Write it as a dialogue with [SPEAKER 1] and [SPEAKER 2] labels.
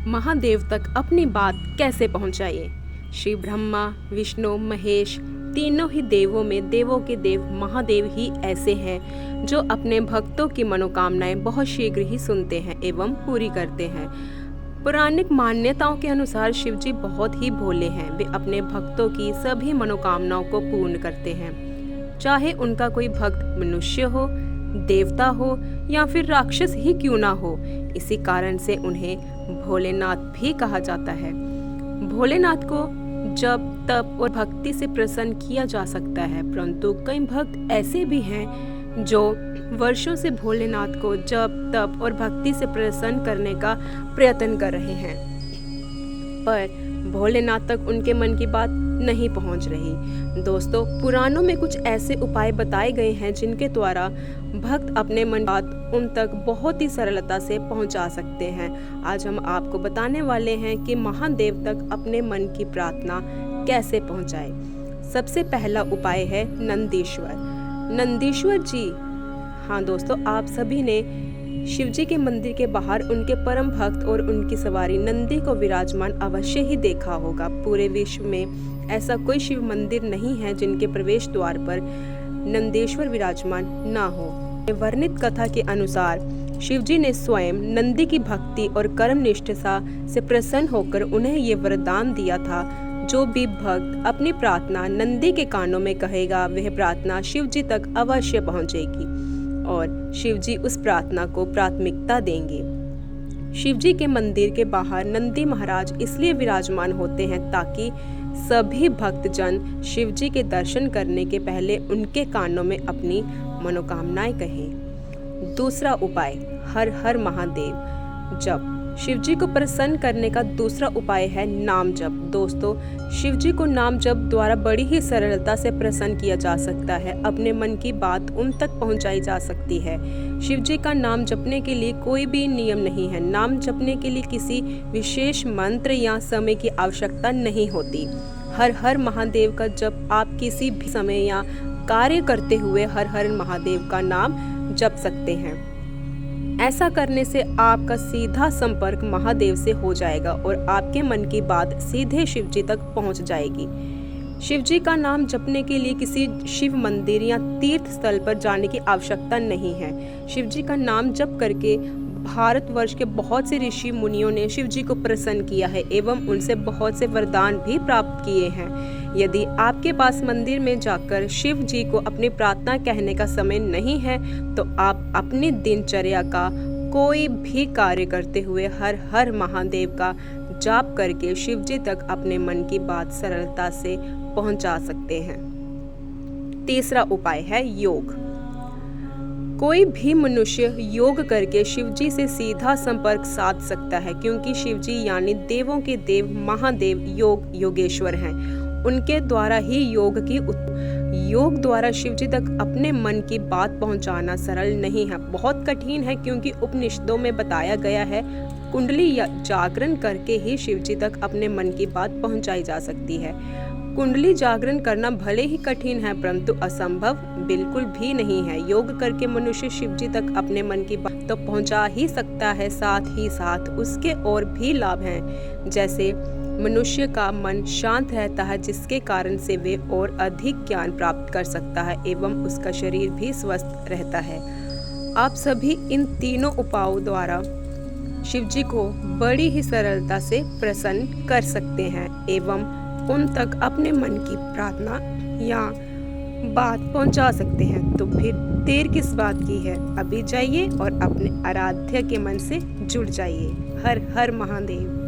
[SPEAKER 1] महादेव तक अपनी बात कैसे पहुंचाइए। श्री ब्रह्मा, विष्णु, महेश तीनों ही देवों में देवों के देव महादेव ही ऐसे हैं जो अपने भक्तों की मनोकामनाएं बहुत शीघ्र ही सुनते हैं एवं पूरी करते हैं। पौराणिक मान्यताओं के अनुसार शिव जी बहुत ही भोले हैं। वे अपने भक्तों की सभी मनोकामनाओं को पूर्ण करते हैं, चाहे उनका कोई भक्त मनुष्य हो, देवता हो या फिर राक्षस ही क्यों ना हो। इसी कारण से उन्हें भोलेनाथ भी कहा जाता है। भोलेनाथ को जप, तप और भक्ति से प्रसन्न किया जा सकता है, परंतु कई भक्त ऐसे भी हैं जो वर्षों से भोलेनाथ को जप, तप और भक्ति से प्रसन्न करने का प्रयत्न कर रहे हैं, पर भोलेनाथ तक उनके मन की बात नहीं पहुंच रही। दोस्तों, पुराणों में कुछ ऐसे उपाय बताए गए हैं जिनके द्वारा भक्त अपने मन की बात उन तक बहुत ही सरलता से पहुंचा सकते हैं। आज हम आपको बताने वाले हैं कि महादेव तक अपने मन की प्रार्थना कैसे पहुंचाए। सबसे पहला उपाय है नंदीश्वर। नंदीश्वर जी, हाँ दोस्तों, आप सभी ने शिवजी के मंदिर के बाहर उनके परम भक्त और उनकी सवारी नंदी को विराजमान अवश्य ही देखा होगा। पूरे विश्व में ऐसा कोई शिव मंदिर नहीं है जिनके प्रवेश द्वार पर नंदेश्वर विराजमान ना हो। वर्णित कथा के अनुसार शिवजी ने स्वयं नंदी की भक्ति और कर्म निष्ठा से प्रसन्न होकर उन्हें ये वरदान दिया था, जो भी भक्त अपनी प्रार्थना नंदी के कानों में कहेगा वह प्रार्थना शिवजी तक अवश्य पहुंचेगी और शिवजी उस प्रार्थना को प्राथमिकता देंगे। शिवजी के मंदिर के बाहर नंदी महाराज इसलिए विराजमान होते हैं ताकि सभी भक्तजन शिवजी के दर्शन करने के पहले उनके कानों में अपनी मनोकामनाएं कहें। दूसरा उपाय, हर हर महादेव जप। शिवजी को प्रसन्न करने का दूसरा उपाय है नाम जप। दोस्तों, शिवजी को नाम जप द्वारा बड़ी ही सरलता से प्रसन्न किया जा सकता है। अपने मन की बात उन तक पहुंचाई जा सकती है। शिवजी का नाम जपने के लिए कोई भी नियम नहीं है। नाम जपने के लिए किसी विशेष मंत्र या समय की आवश्यकता नहीं होती। हर हर महादेव का जप आप किसी भी समय या कार्य करते हुए हर हर महादेव का नाम जप सकते हैं। ऐसा करने से आपका सीधा संपर्क महादेव से हो जाएगा और आपके मन की बात सीधे शिवजी तक पहुंच जाएगी। शिवजी का नाम जपने के लिए किसी शिव मंदिर या तीर्थ स्थल पर जाने की आवश्यकता नहीं है। शिवजी का नाम जप करके भारतवर्ष के बहुत से ऋषि मुनियों ने शिवजी को प्रसन्न किया है एवं उनसे बहुत से वरदान भी प्राप्त किए हैं। यदि आपके पास मंदिर में जाकर शिव जी को अपनी प्रार्थना कहने का समय नहीं है तो आप अपनी दिनचर्या का कोई भी कार्य करते हुए हर हर महादेव का जाप करके शिव जी तक अपने मन की बात सरलता से पहुंचा सकते हैं। तीसरा उपाय है योग। कोई भी मनुष्य योग करके शिवजी से सीधा संपर्क साध सकता है, क्योंकि शिवजी यानी देवों के देव महादेव योगेश्वर हैं। उनके द्वारा ही योग द्वारा शिवजी तक अपने मन की बात पहुंचाना सरल नहीं है, बहुत कठिन है, क्योंकि उपनिषदों में बताया गया है कुंडली या जागरण करके ही शिवजी तक अपने मन की बात पहुंचाई जा सकती है। कुंडली जागरण करना भले ही कठिन है, परंतु असंभव बिल्कुल भी नहीं है। योग करके मनुष्य शिवजी तक अपने मन की बात तो पहुंचा ही सकता है, साथ ही साथ उसके और भी लाभ हैं, जैसे मनुष्य का मन शांत रहता है, जिसके कारण से वे और अधिक ज्ञान प्राप्त कर सकता है एवं उसका शरीर भी स्वस्थ रहता है। आप सभी इन तीनों उपायों द्वारा शिवजी को बड़ी ही सरलता से प्रसन्न कर सकते हैं एवं उन तक अपने मन की प्रार्थना या बात पहुंचा सकते हैं। तो फिर देर किस बात की है, अभी जाइए और अपने आराध्य के मन से जुड़ जाइए। हर हर महादेव।